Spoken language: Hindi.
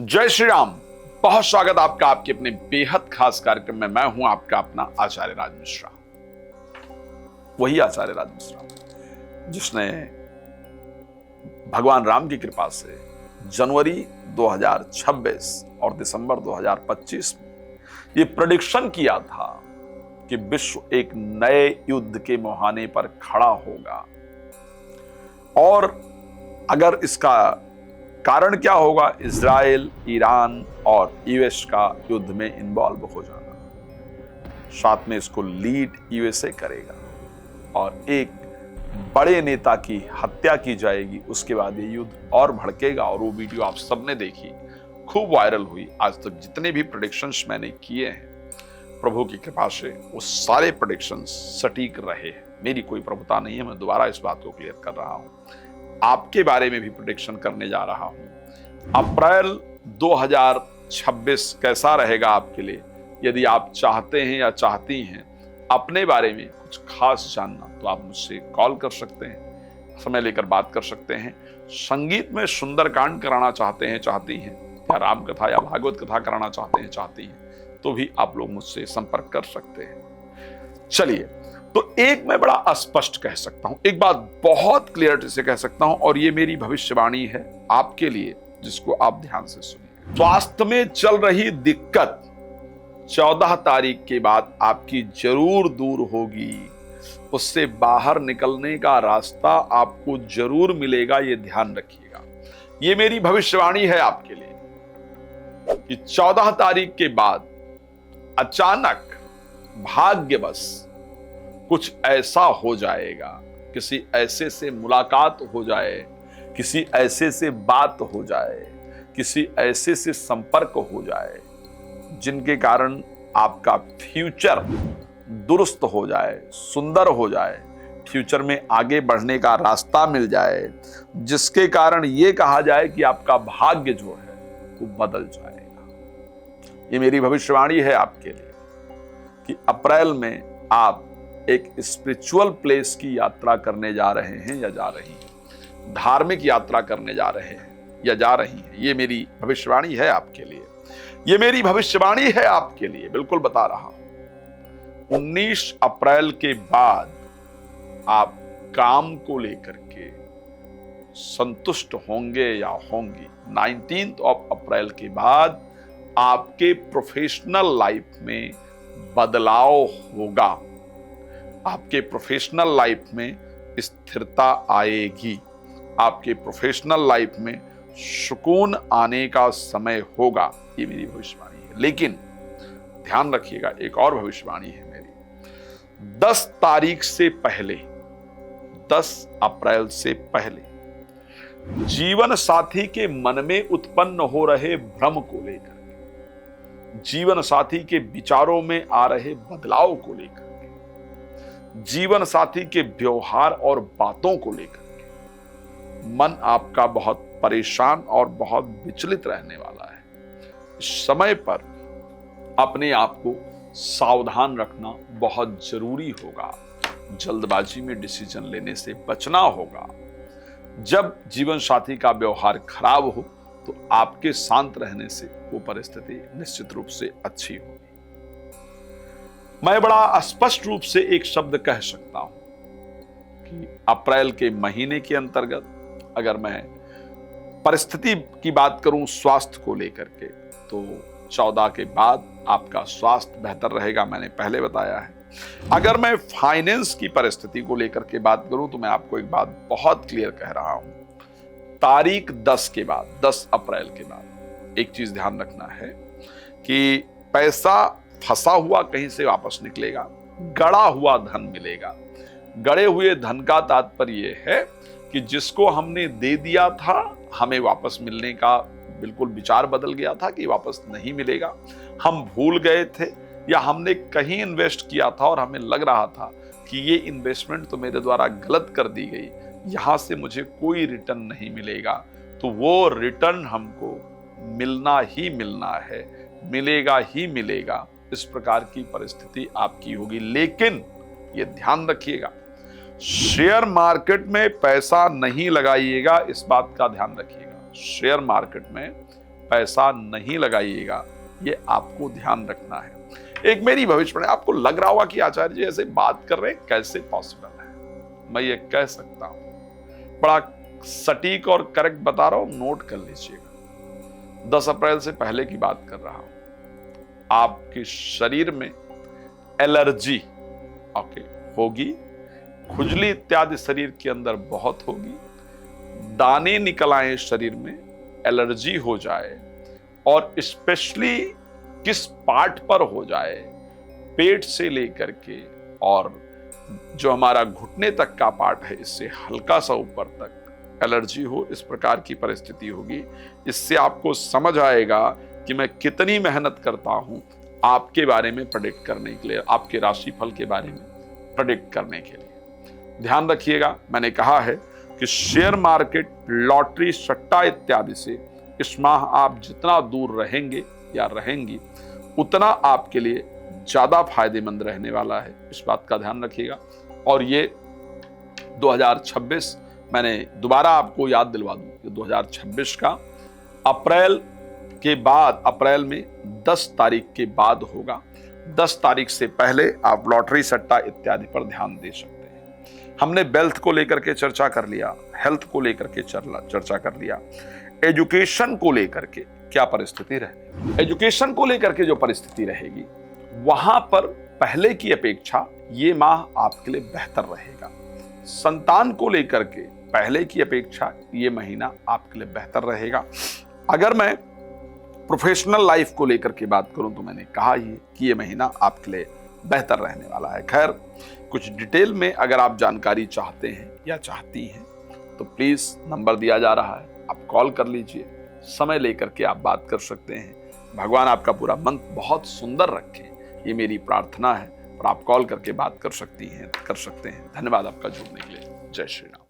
जय श्री राम। बहुत स्वागत आपका आपके अपने बेहद खास कार्यक्रम में। मैं हूं आपका अपना आचार्य राज मिश्रा। वही आचार्य राज मिश्रा जिसने भगवान राम की कृपा से जनवरी 2026 और दिसंबर 2025 में ये प्रेडिक्शन किया था कि विश्व एक नए युद्ध के मुहाने पर खड़ा होगा। और अगर इसका कारण क्या होगा, इजराइल, ईरान और यूएस का युद्ध में इन्वॉल्व हो जाना। साथ में इसको लीड यूएसए करेगा और एक बड़े नेता की हत्या की जाएगी। उसके बाद ये युद्ध और भड़केगा। और वो वीडियो आप सबने देखी, खूब वायरल हुई। आज तक जितने भी प्रेडिक्शंस मैंने किए हैं, प्रभु की कृपा से वो सारे प्रेडिक्शंस सटीक रहे हैं। मेरी कोई प्रभुता नहीं है। मैं दोबारा इस बात को क्लियर कर रहा हूं। आपके बारे में भी प्रेडिक्शन करने जा रहा हूं। अप्रैल 2026 कैसा रहेगा आपके लिए। यदि आप चाहते हैं या चाहती हैं अपने बारे में कुछ खास जानना, तो आप मुझसे कॉल कर सकते हैं, समय लेकर बात कर सकते हैं। संगीत में सुंदरकांड कराना चाहते हैं, चाहती हैं, या राम कथा या भागवत कथा कराना चाहते हैं, चाहती हैं, तो भी आप लोग मुझसे संपर्क कर सकते हैं। चलिए, तो एक मैं बड़ा स्पष्ट कह सकता हूं, एक बात बहुत क्लियरिटी से कह सकता हूं, और ये मेरी भविष्यवाणी है आपके लिए, जिसको आप ध्यान से सुनिए। स्वास्थ्य में चल रही दिक्कत 14 तारीख के बाद आपकी जरूर दूर होगी। उससे बाहर निकलने का रास्ता आपको जरूर मिलेगा, ये ध्यान रखिएगा। ये मेरी भविष्यवाणी है आपके लिए कि 14 तारीख के बाद अचानक भाग्यवश कुछ ऐसा हो जाएगा, किसी ऐसे से मुलाकात हो जाए, किसी ऐसे से बात हो जाए, किसी ऐसे से संपर्क हो जाए, जिनके कारण आपका फ्यूचर दुरुस्त हो जाए, सुंदर हो जाए, फ्यूचर में आगे बढ़ने का रास्ता मिल जाए, जिसके कारण ये कहा जाए कि आपका भाग्य जो है वो बदल जाएगा। ये मेरी भविष्यवाणी है आपके लिए कि अप्रैल में आप एक स्पिरिचुअल प्लेस की यात्रा करने जा रहे हैं या जा रही हैं, धार्मिक यात्रा करने जा रहे हैं या जा रही हैं। ये मेरी भविष्यवाणी है आपके लिए। ये मेरी भविष्यवाणी है आपके लिए, बिल्कुल बता रहा हूं। 19 अप्रैल के बाद आप काम को लेकर के संतुष्ट होंगे या होंगी। 19 अप्रैल के बाद आपके प्रोफेशनल लाइफ में बदलाव होगा। आपके प्रोफेशनल लाइफ में स्थिरता आएगी। आपके प्रोफेशनल लाइफ में सुकून आने का समय होगा। ये मेरी भविष्यवाणी है। लेकिन ध्यान रखिएगा, एक और भविष्यवाणी है मेरी। 10 तारीख से पहले, 10 अप्रैल से पहले जीवन साथी के मन में उत्पन्न हो रहे भ्रम को लेकर, जीवन साथी के विचारों में आ रहे बदलाव को लेकर, जीवन साथी के व्यवहार और बातों को लेकर मन आपका बहुत परेशान और बहुत विचलित रहने वाला है। इस समय पर अपने आप को सावधान रखना बहुत जरूरी होगा। जल्दबाजी में डिसीजन लेने से बचना होगा। जब जीवन साथी का व्यवहार खराब हो तो आपके शांत रहने से वो परिस्थिति निश्चित रूप से अच्छी होगी। मैं बड़ा स्पष्ट रूप से एक शब्द कह सकता हूं कि अप्रैल के महीने के अंतर्गत अगर मैं परिस्थिति की बात करूं स्वास्थ्य को लेकर के, तो 14 के बाद आपका स्वास्थ्य बेहतर रहेगा, मैंने पहले बताया है। अगर मैं फाइनेंस की परिस्थिति को लेकर के बात करूं, तो मैं आपको एक बात बहुत क्लियर कह रहा हूं। तारीख 10 के बाद, 10 अप्रैल के बाद एक चीज ध्यान रखना है कि पैसा फंसा हुआ कहीं से वापस निकलेगा, गड़ा हुआ धन मिलेगा। गड़े हुए धन का तात्पर्य यह है कि जिसको हमने दे दिया था, हमें वापस मिलने का बिल्कुल विचार बदल गया था कि वापस नहीं मिलेगा। हम भूल गए थे या हमने कहीं इन्वेस्ट किया था और हमें लग रहा था कि ये इन्वेस्टमेंट तो मेरे द्वारा गलत कर दी गई, यहां से मुझे कोई रिटर्न नहीं मिलेगा। तो वो रिटर्न हमको मिलना ही मिलना है, मिलेगा ही मिलेगा। इस प्रकार की परिस्थिति आपकी होगी। लेकिन ये ध्यान रखिएगा, शेयर मार्केट में पैसा नहीं लगाइएगा, इस बात का ध्यान रखिएगा। शेयर मार्केट में पैसा नहीं लगाइएगा, ये आपको ध्यान रखना है। एक मेरी भविष्यवाणी, आपको लग रहा होगा कि आचार्य जी ऐसे बात कर रहे हैं, कैसे पॉसिबल है? मैं ये कह सकता हूं, बड़ा सटीक और करेक्ट बता रहा हूं, नोट कर लीजिएगा। 10 अप्रैल से पहले की बात कर रहा हूं। आपके शरीर में एलर्जी होगी, खुजली इत्यादि शरीर के अंदर बहुत होगी, दाने निकल आए शरीर में, एलर्जी हो जाए, और स्पेशली किस पार्ट पर हो जाए, पेट से लेकर के और जो हमारा घुटने तक का पार्ट है, इससे हल्का सा ऊपर तक एलर्जी हो, इस प्रकार की परिस्थिति होगी। इससे आपको समझ आएगा कि मैं कितनी मेहनत करता हूं आपके बारे में प्रेडिक्ट करने के लिए, आपके राशिफल के बारे में प्रेडिक्ट करने के लिए। ध्यान रखिएगा, मैंने कहा है कि शेयर मार्केट, लॉटरी, सट्टा इत्यादि से इस माह आप जितना दूर रहेंगे या रहेंगी, उतना आपके लिए ज्यादा फायदेमंद रहने वाला है। इस बात का ध्यान रखिएगा। और ये 2026, मैंने दोबारा आपको याद दिलवा दूं कि 2026 का अप्रैल के बाद, अप्रैल में 10 तारीख के बाद होगा। 10 तारीख से पहले आप लॉटरी, सट्टा इत्यादि पर ध्यान दे सकते हैं। हमने वेल्थ को लेकर के चर्चा कर लिया, हेल्थ को लेकर के चर्चा कर लिया, एजुकेशन को लेकर के क्या परिस्थिति रहेगी। एजुकेशन को लेकर के जो परिस्थिति रहेगी, वहां पर पहले की अपेक्षा ये माह आपके लिए बेहतर रहेगा। संतान को लेकर के पहले की अपेक्षा ये महीना आपके लिए बेहतर रहेगा। अगर मैं प्रोफेशनल लाइफ को लेकर के बात करूं तो मैंने कहा ही कि ये महीना आपके लिए बेहतर रहने वाला है। खैर, कुछ डिटेल में अगर आप जानकारी चाहते हैं या चाहती हैं तो प्लीज नंबर दिया जा रहा है, आप कॉल कर लीजिए, समय लेकर के आप बात कर सकते हैं। भगवान आपका पूरा मन बहुत सुंदर रखे, ये मेरी प्रार्थना है। और आप कॉल करके बात कर सकते हैं। धन्यवाद आपका जुड़ने के लिए। जय श्री राम।